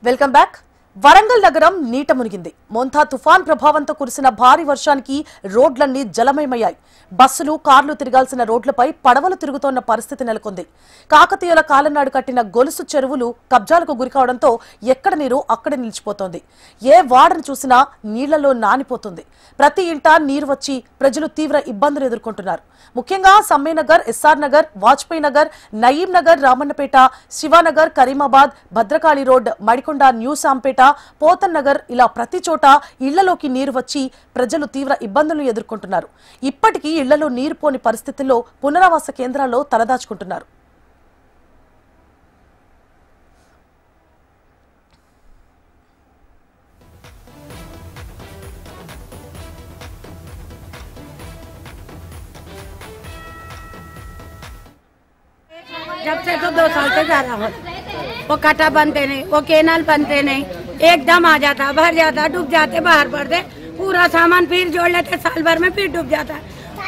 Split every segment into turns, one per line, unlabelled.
Welcome back. Warangal నగరం నీట మునిగింది. మోంతా తుఫాన్ ప్రభావంతో కురిసిన భారీ వర్షానికి రోడ్లన్నీ జలమయమయ్యాయి. బస్సులు, కార్లు తిరగాల్సిన రోడ్లపై పడవలు తిరుగుతోన్న పరిస్థితి నెలకొంది. కాకతీయుల కాలంనాడు కట్టిన గొలుసు చెరువులు కబ్జాలకు గురికావడంతో ఎక్కడ నీరు అక్కడే నిలిచిపోతోంది. ఏ వాడను చూసినా నీళ్లలో నానిపోతుంది. ప్రతి ఇంటా నీరు వచ్చి ప్రజలు తీవ్ర ఇబ్బందులు ఎదుర్కొంటున్నారు. ముఖ్యంగా Sammenagar, SR Nagar, Vajpayee Nagar, Nayeem Nagar, Ramannapeta, Shivanagar, Karimabad, Bhadrakali road, Madikonda, new Sampeta, Pothan Nagar ఇలా ప్రతి చోట ఇళ్లలోకి నీరు వచ్చి ప్రజలు తీవ్ర ఇబ్బందులను ఎదుర్కొంటున్నారు. ఇప్పటికీ ఇళ్లలో నీరు పోని పరిస్థితుల్లో పునరావాస కేంద్రాల్లో తలదాచుకుంటున్నారు.
जब से तो 2 साल से जा रहा हूँ। वो कटा बनते नहीं, वो केनल बनते नहीं, एकदम आ जाता, भर जाता, डूब जाते, बाहर पड़ते, पूरा सामान फिर जोड़ लेते, साल भर में फिर डूब जाता।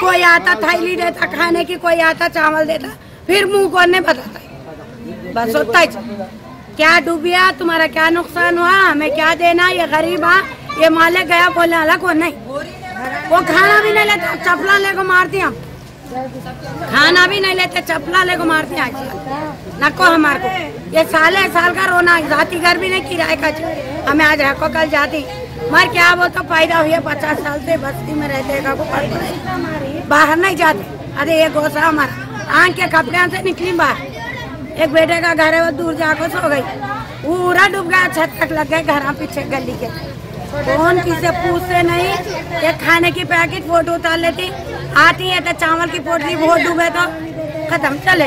कोई आता थैली देता खाने की, कोई आता चावल देता, फिर मुंह खोलने बताता। बस होता ही क्या डूबिया, तुम्हारा क्या नुकसान हुआ, हमें क्या देना, ये गरीब है, ये मालिक गया बोलने वाला को नहीं। वो खाना भी नहीं लेता, चपला लेको मारती हम, खाना भी नहीं लेते, चपला लेको मारते हैं। नको हमारे को ये साल का रोना, जाती घर भी नहीं, किराए का हमें आज रखो कल जाती मर क्या वो तो पैदा हुए 50 साल से बस्ती में रहते, बाहर नहीं जाते। अरे ये गोसा हमारा आंख के कपड़े से निकली बाहर। एक बेटे का घर है, वो दूर जाकर सो गई, पूरा डूब गया, छत तक लग गए, घर पीछे गली के। कौन किसे पूछते नहीं, एक खाने की पैकेट फोटो उतार लेती, आती है तो चावल की पोटली बहुत डूबे तो खत्म चले।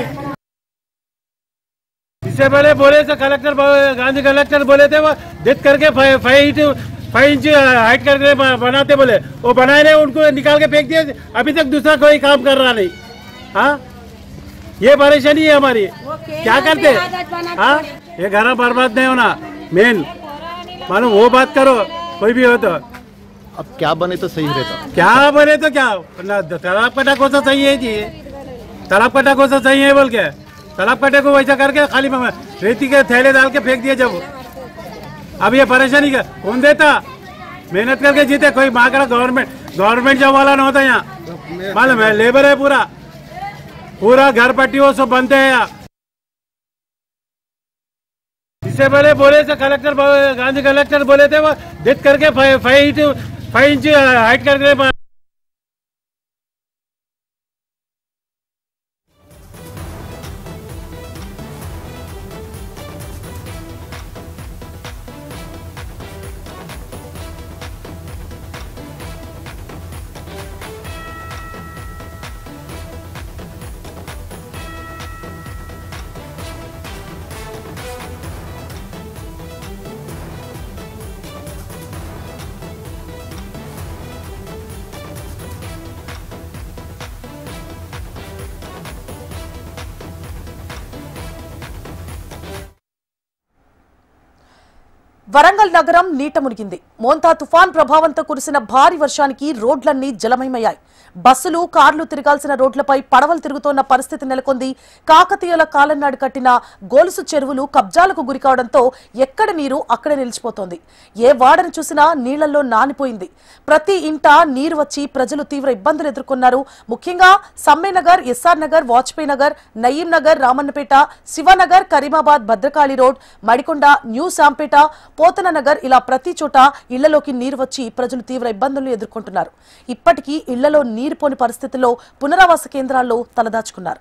इससे पहले बोले तो कलेक्टर गांधी कलेक्टर बोले थे वो डेथ करके 5 इंच हाइट करके बनाते बोले, वो बनाए नहीं, उनको निकाल के फेंक दिए। अभी तक दूसरा कोई काम कर रहा नहीं। हाँ, ये परेशानी है हमारी, क्या करते। हाँ, ये घर बर्बाद नहीं होना मेन मालूम, वो बात करो कोई भी हो तो।
अब क्या बने तो सही रहता,
क्या बने तो क्या, तालाब कटा को सही है जी, तालाब कटा को सही है बोल के तालाब कटे को वैसा करके खाली रेती के थैले डाल के फेंक दिए। जब अब ये परेशानी का कौन देता, मेहनत करके जीते, कोई मांगरा गवर्नमेंट जॉब वाला ना होता यहाँ, मालूम है, लेबर है, पूरा घर पट्टी वो सब बनते हैं यहाँ। इससे पहले बोले तो कलेक्टर गांधी कलेक्टर बोले थे वो डेथ करके 5 इंच हाइट करके
వరంగల్ నగరం నీట మునిగింది. మోంతా తుఫాన్ ప్రభావంతో కురిసిన భారీ వర్షానికి రోడ్లన్నీ జలమయమయ్యాయి. బస్సులు, కార్లు తిరగాల్సిన రోడ్లపై పడవలు తిరుగుతోన్న పరిస్థితి నెలకొంది. కాకతీయుల కాలంనాడు కట్టిన గొలుసు చెరువులు కబ్జాలకు గురికావడంతో ఎక్కడ నీరు అక్కడే నిలిచిపోతోంది. ఏ వాడను చూసినా నీళ్లలో నానిపోయింది. ప్రతి ఇంటా నీరు వచ్చి ప్రజలు తీవ్ర ఇబ్బందులు ఎదుర్కొన్నారు. ముఖ్యంగా Sammenagar, SR Nagar, Vajpayee Nagar, Nayeem Nagar, Ramannapeta, Shivanagar, Karimabad, Bhadrakali road, Madikonda, new Sampeta, Pothana Nagar ఇలా ప్రతి చోట ఇళ్లలోకి నీరు వచ్చి ప్రజలు తీవ్ర ఇబ్బందులను ఎదుర్కొంటున్నారు. ఇప్పటికీ ఇళ్లలో నీరు పోని పరిస్థితుల్లో పునరావాస కేంద్రాల్లో తలదాచుకున్నారు.